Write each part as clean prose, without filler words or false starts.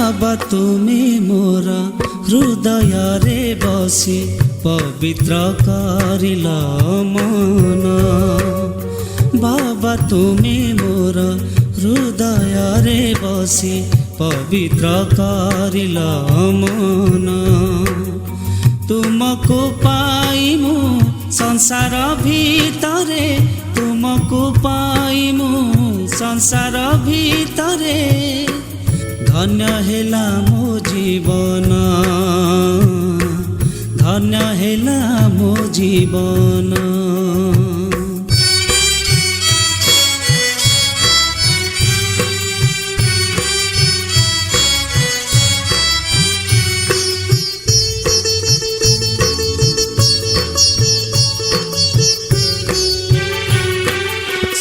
बाबा तुमे मोर हृदय रे बसी पवित्र करिल मन। बाबा तुमे मोर हृदय रे बसी पवित्र करिल मन। तुमको पाई मु संसार भितरे, तुमको पाई मु संसार भितरे, धन्य हेला मो जीवन, धन्य हेला मो जीवन।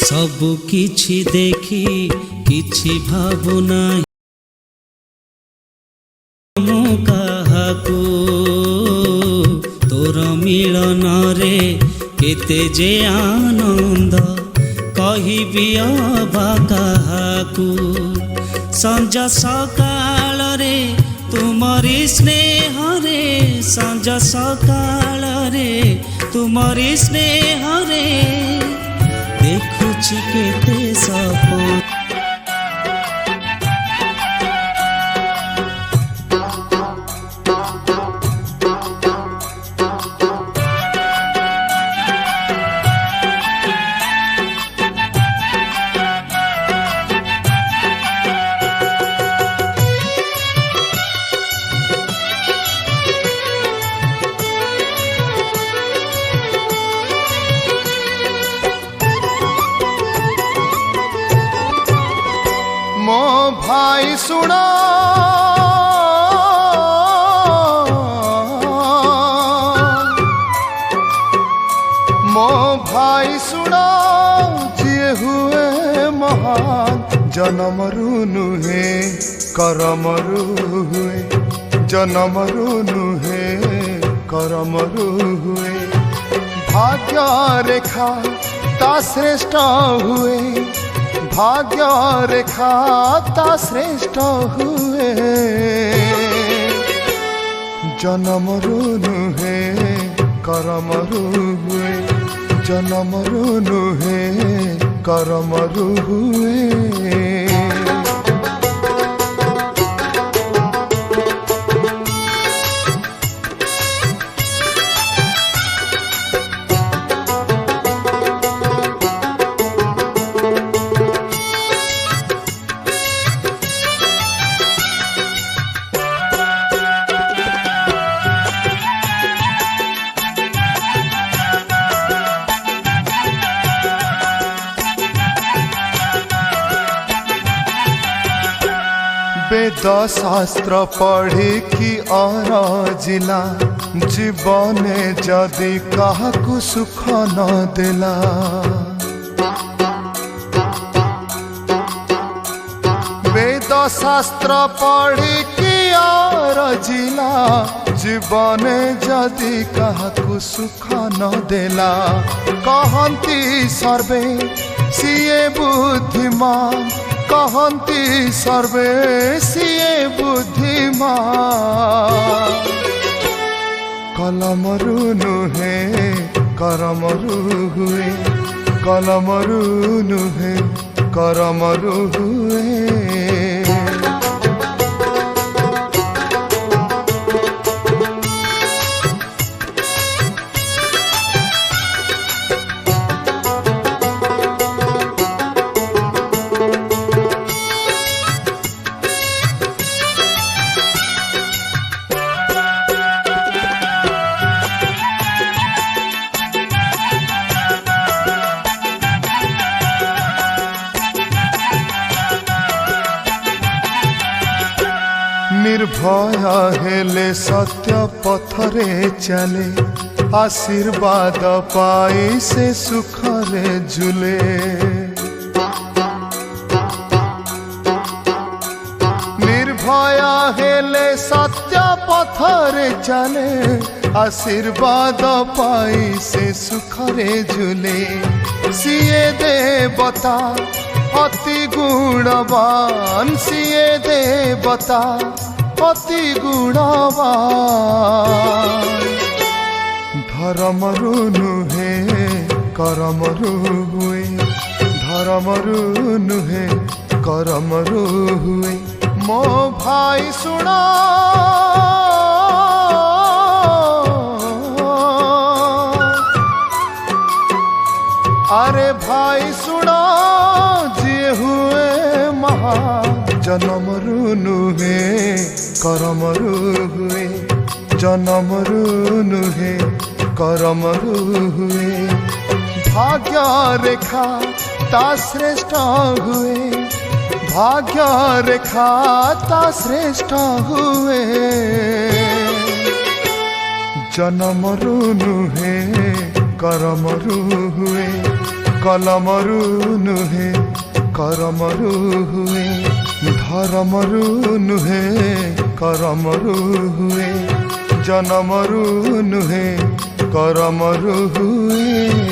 सबु किछि देखी किछि भावु नाही मु काहाकू, तोर मिलन रे केते जे आनंद कहिबि अबा काहाकू। संज सकाल रे तुमरी स्नेह रे, संज सकाल रे तुमरी स्नेह रे, देखुछि केते सपन। मो भाई सुनो, मो भाई सुनो, जिए हुए महान जन्मरु नुहे करमरु हुए, जन्मरु नुहे करमरु हुए। भाग्य रेखा ता श्रेष्ठ हुए, भाग्य रेखा ता श्रेष्ठ हुए, जन्मरु नुहे करमरु हुए, जन्मरु नुहे करमरु हुए। वेद शास्त्र पढ़ी कि अरजिला, जीवने जदि काहाकु सुख न देला। वेद शास्त्र पढ़ी कि अरजिला, जीवने जदि काहाकु सुख न देला। कहंती सर्वे सिए बुद्धिमान, कहंती सर्वे सिए बुद्धिमान। कलमरु नुहे करमरु हुए, कलमरु नुहे करमरु हुए। निर्भय हेले सत्य पथरे चले, आशीर्वाद पाई से सुखरे झूले। निर्भय हेले सत्य पथरे चले, आशीर्वाद पाई से सुखरे झूले। सिए देवता অতি গুণবান সিয়ে দেবতা অতি গুণবান ধর্মরু নুহে করমরু হুয়ে ধর্মরু নুহে করমরু হুয়ে মো ভাই শুনা अरे भाई सुनो जिए हुए महा जन्मरु नुहे करमरु हुए जन्मरु नुहे करमरु हुए भाग्य रेखा ता श्रेष्ठ हुए भाग्य रेखा ता श्रेष्ठ हुए जन्मरु नुहे करमरु हुए कलमरु नुहे करमरु हुए धर्मरु नुहे करमरु हुए जन्मरु नुहे करमरु हुए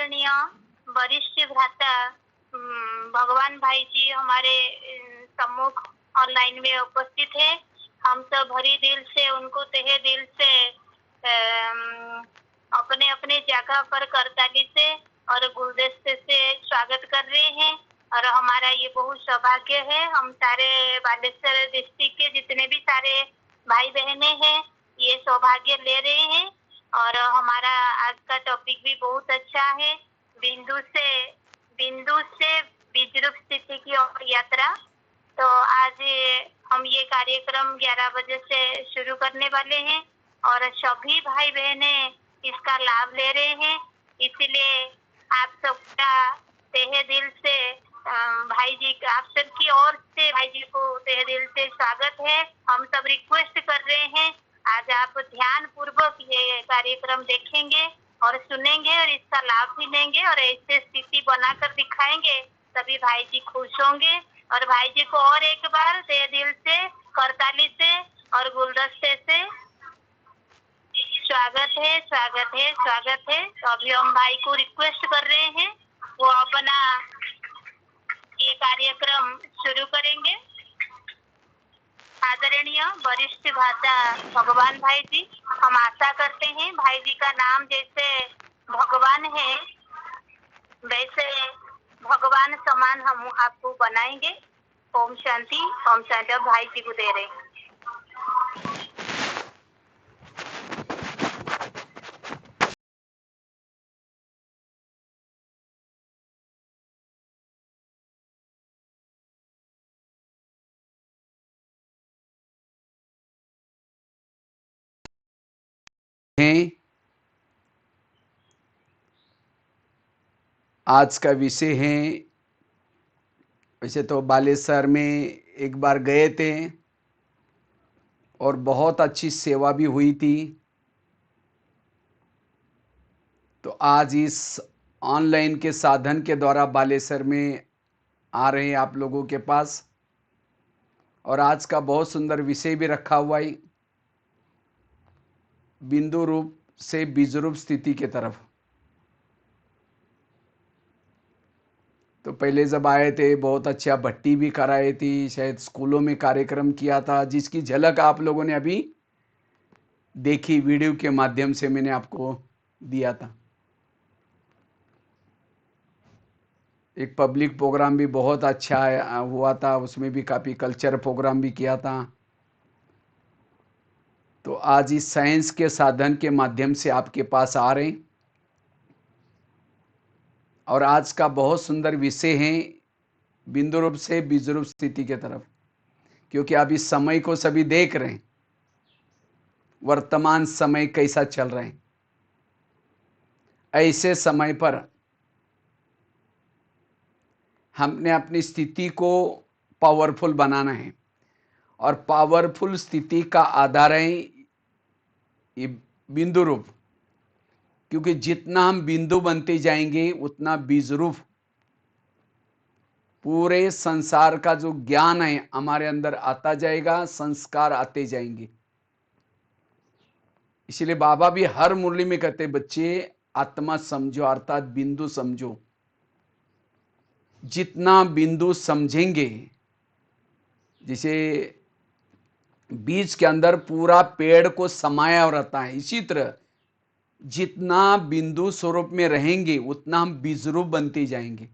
आदरणीय वरिष्ठ भ्राता भगवान भाई जी हमारे सम्मुख ऑनलाइन में उपस्थित है। हम सब भरी दिल से उनको तहे दिल से अपने अपने जगह पर करताली से और गुलदस्ते से स्वागत कर रहे हैं। और हमारा ये बहुत सौभाग्य है, हम सारे बालेश्वर डिस्ट्रिक्ट के जितने भी सारे भाई बहने हैं ये सौभाग्य ले रहे हैं। और हमारा आज का टॉपिक भी बहुत अच्छा है, बिंदु से बीजरूप स्थिति की ओर यात्रा। तो आज हम ये कार्यक्रम 11 बजे से शुरू करने वाले हैं और सभी भाई बहने इसका लाभ ले रहे हैं। इसलिए आप सबका तहे दिल से भाई जी आप सबकी ओर से भाई जी को तहे दिल से स्वागत है। हम सब रिक्वेस्ट कर रहे हैं आज आप ध्यान पूर्वक ये कार्यक्रम देखेंगे और सुनेंगे और इसका लाभ भी लेंगे और ऐसे स्थिति बनाकर दिखाएंगे, तभी भाई जी खुश होंगे। और भाई जी को और एक बार तहे दिल से करताली से और गुलदस्ते से स्वागत है, स्वागत है, स्वागत है। तो अभी हम भाई को रिक्वेस्ट कर रहे हैं वो अपना ये कार्यक्रम शुरू करेंगे। आदरणीय वरिष्ठ भ्राता भगवान भाई जी, हम आशा करते हैं भाई जी का नाम जैसे भगवान है वैसे भगवान समान हम आपको बनाएंगे। ओम शांति, ओम शांति। अब भाई जी को दे रहे हैं। हैं। आज का विषय है, वैसे तो बालेश्वर में एक बार गए थे और बहुत अच्छी सेवा भी हुई थी। तो आज इस ऑनलाइन के साधन के द्वारा बालेश्वर में आ रहे हैं आप लोगों के पास, और आज का बहुत सुंदर विषय भी रखा हुआ है, बिंदु रूप से बीजरूप स्थिति के तरफ। तो पहले जब आए थे बहुत अच्छा भट्टी भी कराई थी, शायद स्कूलों में कार्यक्रम किया था, जिसकी झलक आप लोगों ने अभी देखी, वीडियो के माध्यम से मैंने आपको दिया था। एक पब्लिक प्रोग्राम भी बहुत अच्छा हुआ था, उसमें भी काफी कल्चर प्रोग्राम भी किया था। तो आज इस साइंस के साधन के माध्यम से आपके पास आ रहे हैं और आज का बहुत सुंदर विषय है बिंदु रूप से बीजरूप स्थिति के तरफ। क्योंकि आप इस समय को सभी देख रहे हैं, वर्तमान समय कैसा चल रहा है। ऐसे समय पर हमने अपनी स्थिति को पावरफुल बनाना है और पावरफुल स्थिति का आधार है ये बिंदु रूप। क्योंकि जितना हम बिंदु बनते जाएंगे उतना बीजरूप पूरे संसार का जो ज्ञान है हमारे अंदर आता जाएगा, संस्कार आते जाएंगे। इसलिए बाबा भी हर मुरली में कहते बच्चे आत्मा समझो, अर्थात बिंदु समझो। जितना बिंदु समझेंगे, जैसे बीज के अंदर पूरा पेड़ को समाया रहता है, इसी तरह जितना बिंदु स्वरूप में रहेंगे उतना हम बीजरूप बनते जाएंगे।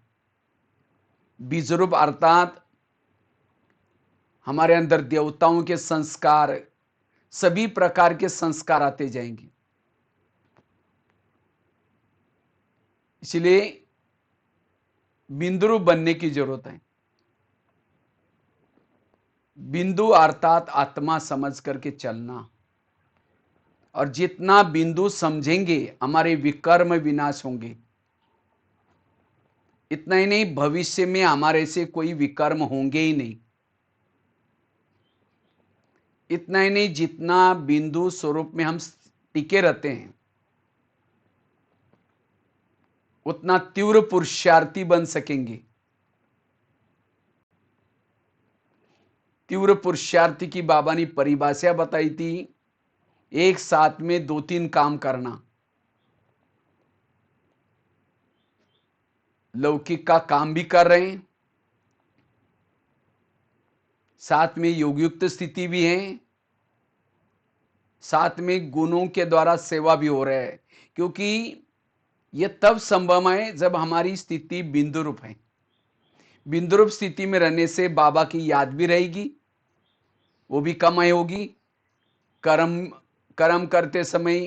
बीजरूप अर्थात हमारे अंदर देवताओं के संस्कार, सभी प्रकार के संस्कार आते जाएंगे। इसलिए बिंदु बनने की जरूरत है। बिंदु अर्थात आत्मा समझ करके चलना, और जितना बिंदु समझेंगे हमारे विकर्म विनाश होंगे। इतना ही नहीं, भविष्य में हमारे से कोई विकर्म होंगे ही नहीं। इतना ही नहीं, जितना बिंदु स्वरूप में हम टिके रहते हैं उतना तीव्र पुरुषार्थी बन सकेंगे। तीव्र पुरुषार्थी की बाबा ने परिभाषा बताई थी, एक साथ में 2-3 काम करना। लौकिक का काम भी कर रहे हैं, साथ में योगयुक्त स्थिति भी है, साथ में गुणों के द्वारा सेवा भी हो रहा है। क्योंकि यह तब संभव है जब हमारी स्थिति बिंदु रूप है। बिंदु रूप स्थिति में रहने से बाबा की याद भी रहेगी, वो भी कमाई होगी, कर्म कर्म करते समय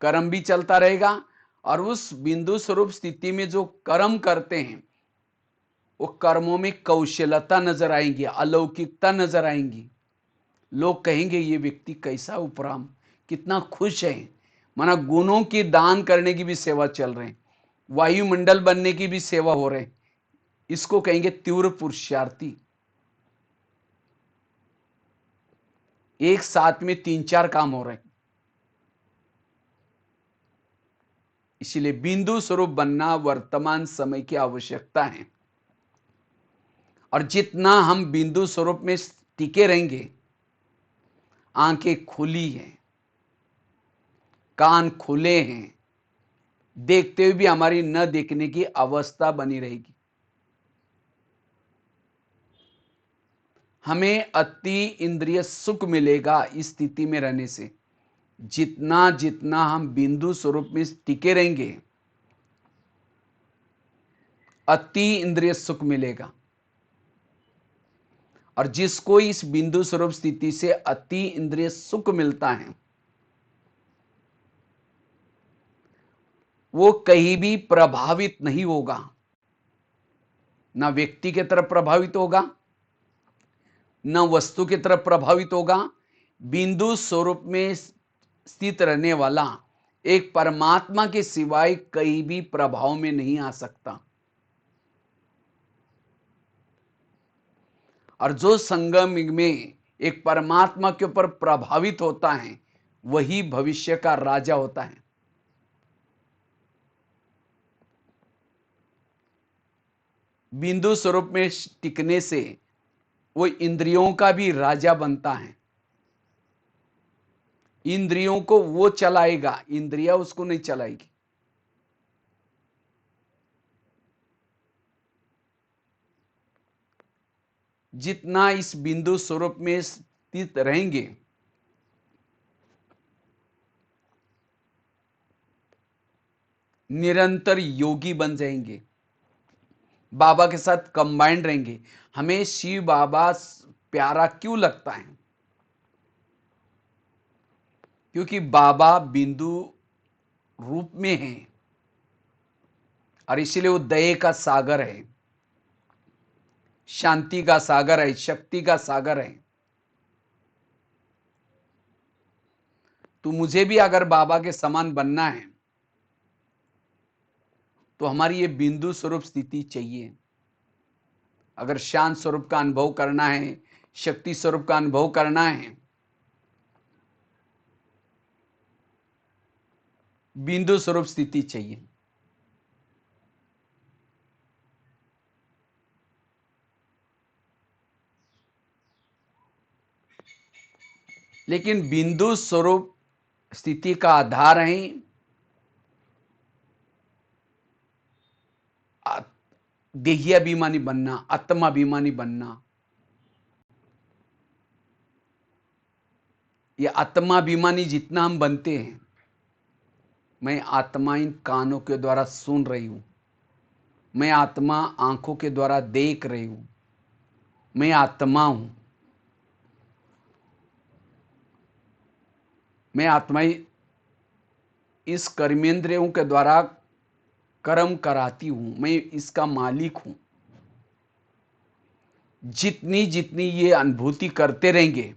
कर्म भी चलता रहेगा, और उस बिंदु स्वरूप स्थिति में जो कर्म करते हैं वो कर्मों में कौशलता नजर आएंगी, अलौकिकता नजर आएंगी। लोग कहेंगे ये व्यक्ति कैसा उपराम, कितना खुश है। माना गुणों की दान करने की भी सेवा चल रहे हैं, वायुमंडल बनने की भी सेवा हो रहे, इसको कहेंगे तीव्र पुरुषार्थी। एक साथ में 3-4 काम हो रहे हैं। इसलिए बिंदु स्वरूप बनना वर्तमान समय की आवश्यकता है। और जितना हम बिंदु स्वरूप में टिके रहेंगे, आंखें खुली हैं, कान खुले हैं, देखते हुए भी हमारी न देखने की अवस्था बनी रहेगी। हमें अति इंद्रिय सुख मिलेगा इस स्थिति में रहने से। जितना जितना हम बिंदु स्वरूप में टिके रहेंगे, अति इंद्रिय सुख मिलेगा। और जिसको इस बिंदु स्वरूप स्थिति से अति इंद्रिय सुख मिलता है, वो कहीं भी प्रभावित नहीं होगा, ना व्यक्ति की तरफ प्रभावित होगा, न वस्तु की तरफ प्रभावित होगा। बिंदु स्वरूप में स्थित रहने वाला एक परमात्मा के सिवाय कहीं भी प्रभाव में नहीं आ सकता। और जो संगम में एक परमात्मा के ऊपर प्रभावित होता है, वही भविष्य का राजा होता है। बिंदु स्वरूप में टिकने से वो इंद्रियों का भी राजा बनता है। इंद्रियों को वो चलाएगा, इंद्रियां उसको नहीं चलाएगी। जितना इस बिंदु स्वरूप में स्थित रहेंगे, निरंतर योगी बन जाएंगे, बाबा के साथ कंबाइंड रहेंगे। हमें शिव बाबा प्यारा क्यों लगता है? क्योंकि बाबा बिंदु रूप में है, और इसलिए वो दया का सागर है, शांति का सागर है, शक्ति का सागर है। तो मुझे भी अगर बाबा के समान बनना है तो हमारी ये बिंदु स्वरूप स्थिति चाहिए। अगर शांत स्वरूप का अनुभव करना है, शक्ति स्वरूप का अनुभव करना है, बिंदु स्वरूप स्थिति चाहिए। लेकिन बिंदु स्वरूप स्थिति का आधार है देहाभिमानी बनना, आत्माभिमानी बनना। ये आत्माभिमानी जितना हम बनते हैं, मैं आत्मा इन कानों के द्वारा सुन रही हूं, मैं आत्मा आंखों के द्वारा देख रही हूं, मैं आत्मा हूं, मैं आत्मा इस कर्मेंद्रियों के द्वारा कर्म कराती हूं, मैं इसका मालिक हूं। जितनी जितनी ये अनुभूति करते रहेंगे,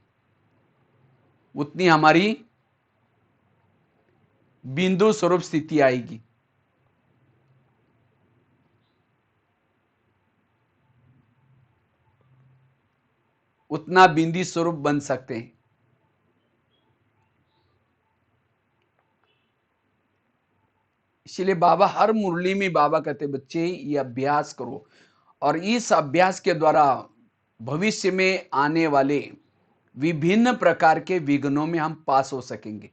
उतनी हमारी बिंदु स्वरूप स्थिति आएगी। उतना बिंदु स्वरूप बन सकते हैं। इसलिए बाबा हर मुरली में बाबा कहते, बच्चे ये अभ्यास करो, और इस अभ्यास के द्वारा भविष्य में आने वाले विभिन्न प्रकार के विघ्नों में हम पास हो सकेंगे,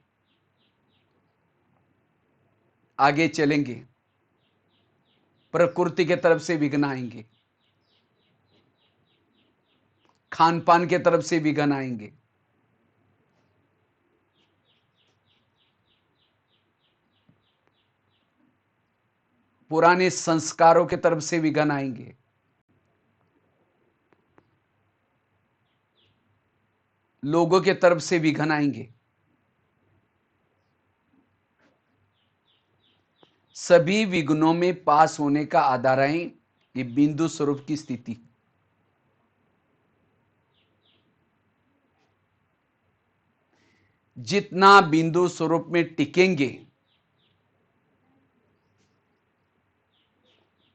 आगे चलेंगे। प्रकृति के तरफ से विघ्न आएंगे, खान पान के तरफ से विघ्न आएंगे, पुराने संस्कारों के तरफ से विघ्न आएंगे, लोगों के तरफ से विघ्न आएंगे। सभी विघ्नों में पास होने का आधार है ये बिंदु स्वरूप की स्थिति। जितना बिंदु स्वरूप में टिकेंगे,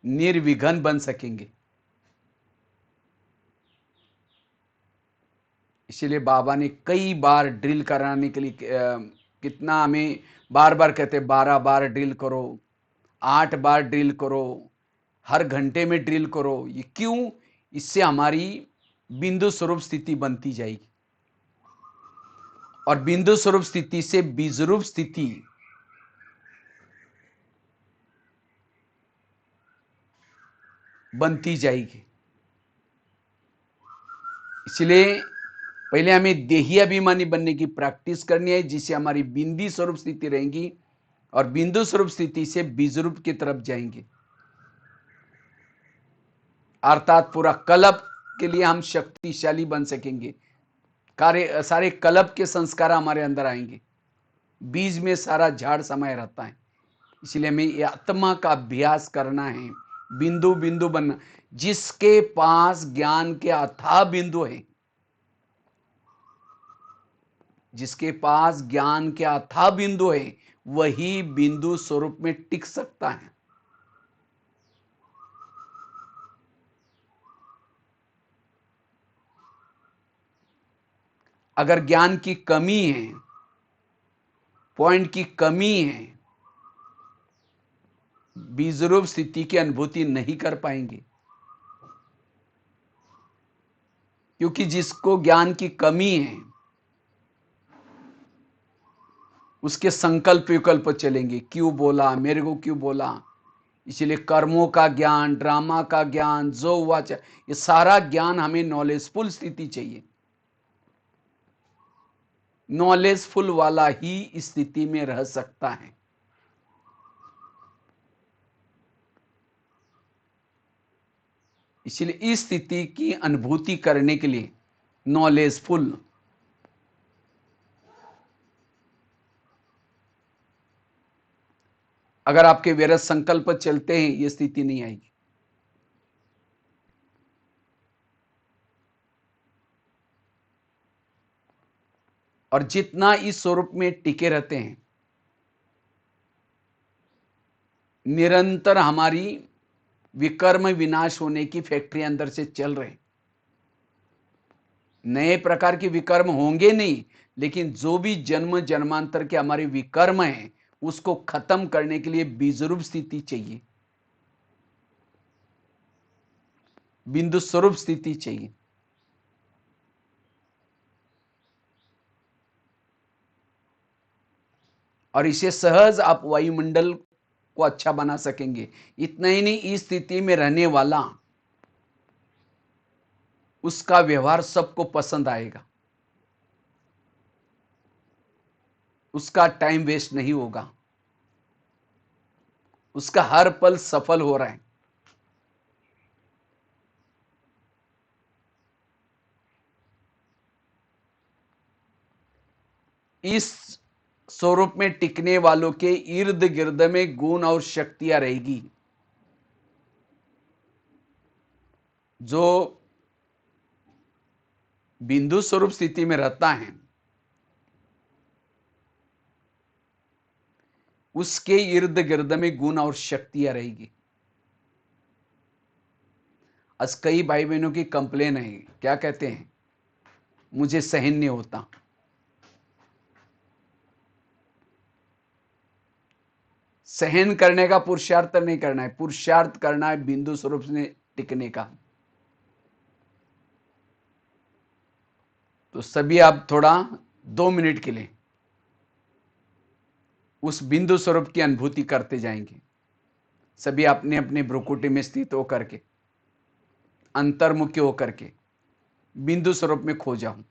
निर्विघ्न बन सकेंगे। इसलिए बाबा ने कई बार ड्रिल कराने के लिए कितना हमें बार बार कहते, 12 बार ड्रिल करो, 8 बार ड्रिल करो, हर घंटे में ड्रिल करो। ये क्यों? इससे हमारी बिंदु स्वरूप स्थिति बनती जाएगी और बिंदु स्वरूप स्थिति से बीज रूप स्थिति बनती जाएगी। इसलिए पहले हमें देही अभिमानी बनने की प्रैक्टिस करनी है, जिससे हमारी बिंदी स्वरूप स्थिति रहेगी और बिंदु स्वरूप स्थिति से बीज रूप की तरफ जाएंगे। अर्थात पूरा कल्प के लिए हम शक्तिशाली बन सकेंगे। सारे कल्प के संस्कार हमारे अंदर आएंगे। बीज में सारा झाड़ समाये रहता है। इसलिए हमें ये आत्मा का अभ्यास करना है, बिंदु बिंदु बनना। जिसके पास ज्ञान के अथाह बिंदु है, जिसके पास ज्ञान के अथाह बिंदु है, वही बिंदु स्वरूप में टिक सकता है। अगर ज्ञान की कमी है, पॉइंट की कमी है, बीजरूप स्थिति की अनुभूति नहीं कर पाएंगे। क्योंकि जिसको ज्ञान की कमी है, उसके संकल्प विकल्प चलेंगे। क्यों बोला, मेरे को क्यों बोला। इसलिए कर्मों का ज्ञान, ड्रामा का ज्ञान, जो हुआ, ये सारा ज्ञान हमें नॉलेजफुल स्थिति चाहिए। नॉलेजफुल वाला ही इस स्थिति में रह सकता है। इसलिए इस स्थिति की अनुभूति करने के लिए नॉलेजफुल, अगर आपके व्यर्थ संकल्प चलते हैं, ये स्थिति नहीं आएगी। और जितना इस स्वरूप में टिके रहते हैं, निरंतर हमारी विकर्म विनाश होने की फैक्ट्री अंदर से चल रहे। नए प्रकार के विकर्म होंगे नहीं, लेकिन जो भी जन्म जन्मांतर के हमारे विकर्म हैं, उसको खत्म करने के लिए बीजरूप स्थिति चाहिए, बिंदु स्वरूप स्थिति चाहिए। और इसे सहज आप वायुमंडल को अच्छा बना सकेंगे। इतना ही नहीं, इस स्थिति में रहने वाला, उसका व्यवहार सबको पसंद आएगा, उसका टाइम वेस्ट नहीं होगा, उसका हर पल सफल हो रहा है। इस स्वरूप में टिकने वालों के इर्द गिर्द में गुण और शक्तियां रहेगी। जो बिंदु स्वरूप स्थिति में रहता है, उसके इर्द गिर्द में गुण और शक्तियां रहेगी। आज कई भाई बहनों की कंप्लेन है, क्या कहते हैं, मुझे सहन नहीं होता। सहन करने का पुरुषार्थ नहीं करना है, पुरुषार्थ करना है बिंदु स्वरूप में टिकने का। तो सभी आप थोड़ा 2 मिनट के लिए उस बिंदु स्वरूप की अनुभूति करते जाएंगे। सभी अपने अपने भ्रुकुटी में स्थित होकर के, अंतर्मुखी होकर के बिंदु स्वरूप में खो जाऊं।